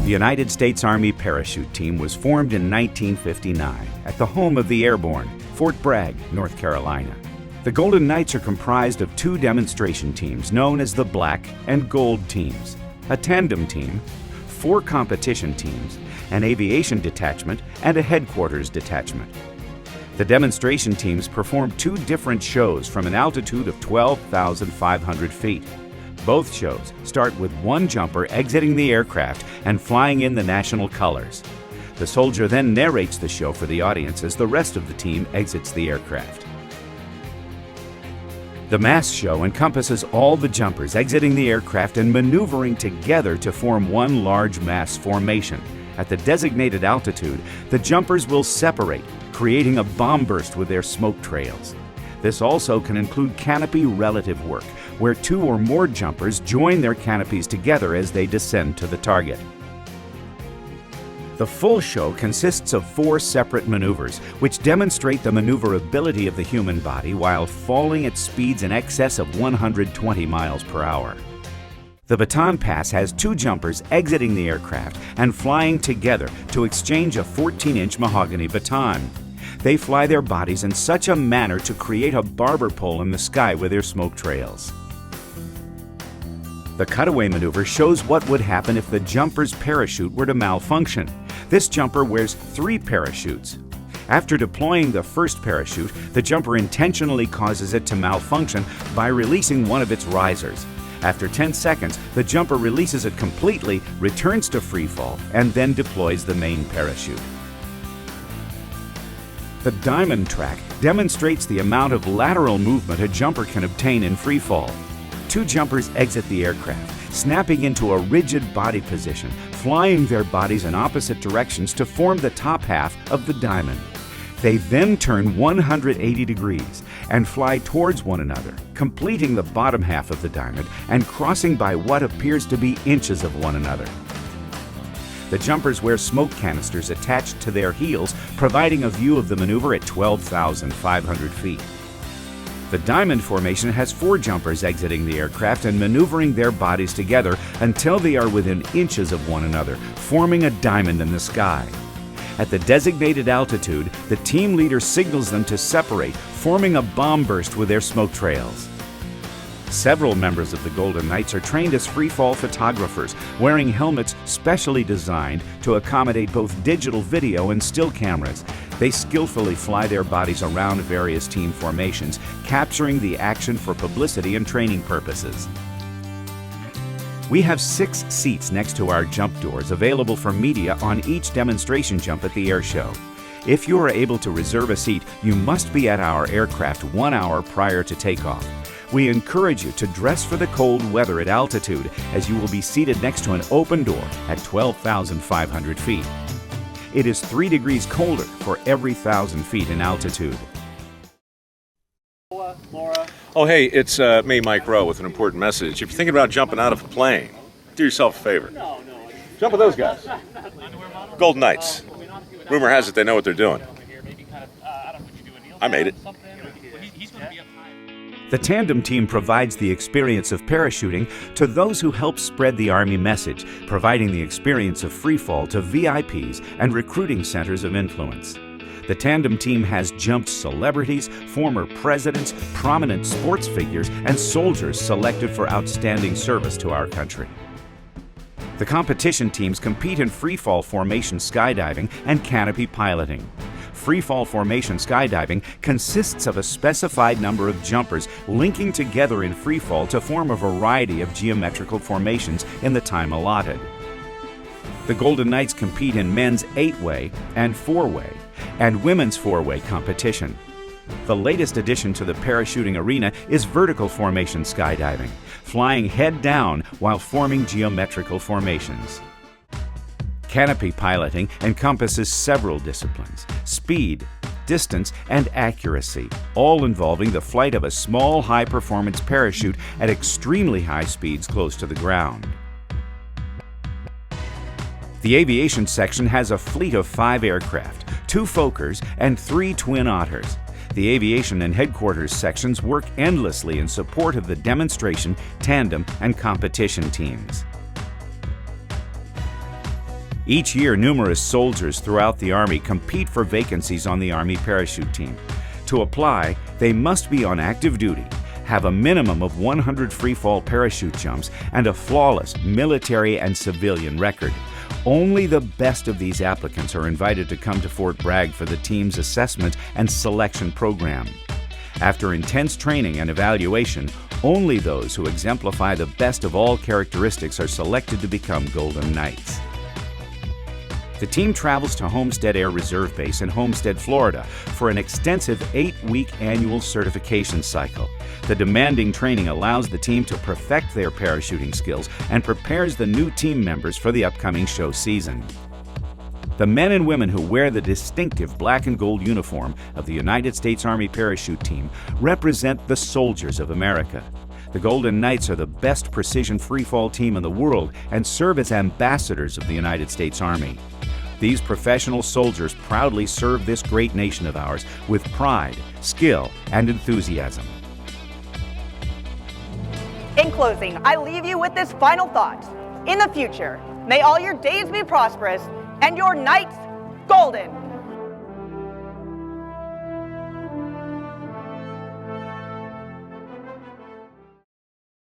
The United States Army Parachute Team was formed in 1959 at the home of the Airborne, Fort Bragg, North Carolina. The Golden Knights are comprised of two demonstration teams known as the Black and Gold teams, a tandem team, 4 competition teams, an aviation detachment, and a headquarters detachment. The demonstration teams perform 2 different shows from an altitude of 12,500 feet. Both shows start with one jumper exiting the aircraft and flying in the national colors. The soldier then narrates the show for the audience as the rest of the team exits the aircraft. The mass show encompasses all the jumpers exiting the aircraft and maneuvering together to form one large mass formation. At the designated altitude, the jumpers will separate, creating a bomb burst with their smoke trails. This also can include canopy relative work, where 2 or more jumpers join their canopies together as they descend to the target. The full show consists of 4 separate maneuvers, which demonstrate the maneuverability of the human body while falling at speeds in excess of 120 miles per hour. The baton pass has 2 jumpers exiting the aircraft and flying together to exchange a 14-inch mahogany baton. They fly their bodies in such a manner to create a barber pole in the sky with their smoke trails. The cutaway maneuver shows what would happen if the jumper's parachute were to malfunction. This jumper wears 3 parachutes. After deploying the first parachute, the jumper intentionally causes it to malfunction by releasing one of its risers. After 10 seconds, the jumper releases it completely, returns to free fall, and then deploys the main parachute. The diamond track demonstrates the amount of lateral movement a jumper can obtain in free fall. 2 jumpers exit the aircraft, snapping into a rigid body position, flying their bodies in opposite directions to form the top half of the diamond. They then turn 180 degrees and fly towards one another, completing the bottom half of the diamond and crossing by what appears to be inches of one another. The jumpers wear smoke canisters attached to their heels, providing a view of the maneuver at 12,500 feet. The diamond formation has 4 jumpers exiting the aircraft and maneuvering their bodies together until they are within inches of one another, forming a diamond in the sky. At the designated altitude, the team leader signals them to separate, forming a bomb burst with their smoke trails. Several members of the Golden Knights are trained as freefall photographers, wearing helmets specially designed to accommodate both digital video and still cameras. They skillfully fly their bodies around various team formations, capturing the action for publicity and training purposes. We have 6 seats next to our jump doors available for media on each demonstration jump at the air show. If you are able to reserve a seat, you must be at our aircraft 1 hour prior to takeoff. We encourage you to dress for the cold weather at altitude, as you will be seated next to an open door at 12,500 feet. It is 3 degrees colder for every 1,000 feet in altitude. Oh, hey, it's me, Mike Rowe, with an important message. If you're thinking about jumping out of a plane, do yourself a favor. Jump with those guys. Golden Knights. Rumor has it they know what they're doing. I made it. The tandem team provides the experience of parachuting to those who help spread the Army message, providing the experience of freefall to VIPs and recruiting centers of influence. The tandem team has jumped celebrities, former presidents, prominent sports figures, and soldiers selected for outstanding service to our country. The competition teams compete in freefall formation skydiving and canopy piloting. Freefall formation skydiving consists of a specified number of jumpers linking together in freefall to form a variety of geometrical formations in the time allotted. The Golden Knights compete in men's 8-way and 4-way and women's 4-way competition. The latest addition to the parachuting arena is vertical formation skydiving, flying head down while forming geometrical formations. Canopy piloting encompasses several disciplines: speed, distance, and accuracy, all involving the flight of a small, high-performance parachute at extremely high speeds close to the ground. The aviation section has a fleet of 5 aircraft, 2 Fokkers, and 3 Twin Otters. The aviation and headquarters sections work endlessly in support of the demonstration, tandem, and competition teams. Each year, numerous soldiers throughout the Army compete for vacancies on the Army parachute team. To apply, they must be on active duty, have a minimum of 100 free-fall parachute jumps, and a flawless military and civilian record. Only the best of these applicants are invited to come to Fort Bragg for the team's assessment and selection program. After intense training and evaluation, only those who exemplify the best of all characteristics are selected to become Golden Knights. The team travels to Homestead Air Reserve Base in Homestead, Florida for an extensive 8-week annual certification cycle. The demanding training allows the team to perfect their parachuting skills and prepares the new team members for the upcoming show season. The men and women who wear the distinctive black and gold uniform of the United States Army Parachute Team represent the soldiers of America. The Golden Knights are the best precision freefall team in the world and serve as ambassadors of the United States Army. These professional soldiers proudly serve this great nation of ours with pride, skill, and enthusiasm. In closing, I leave you with this final thought. In the future, may all your days be prosperous and your nights golden.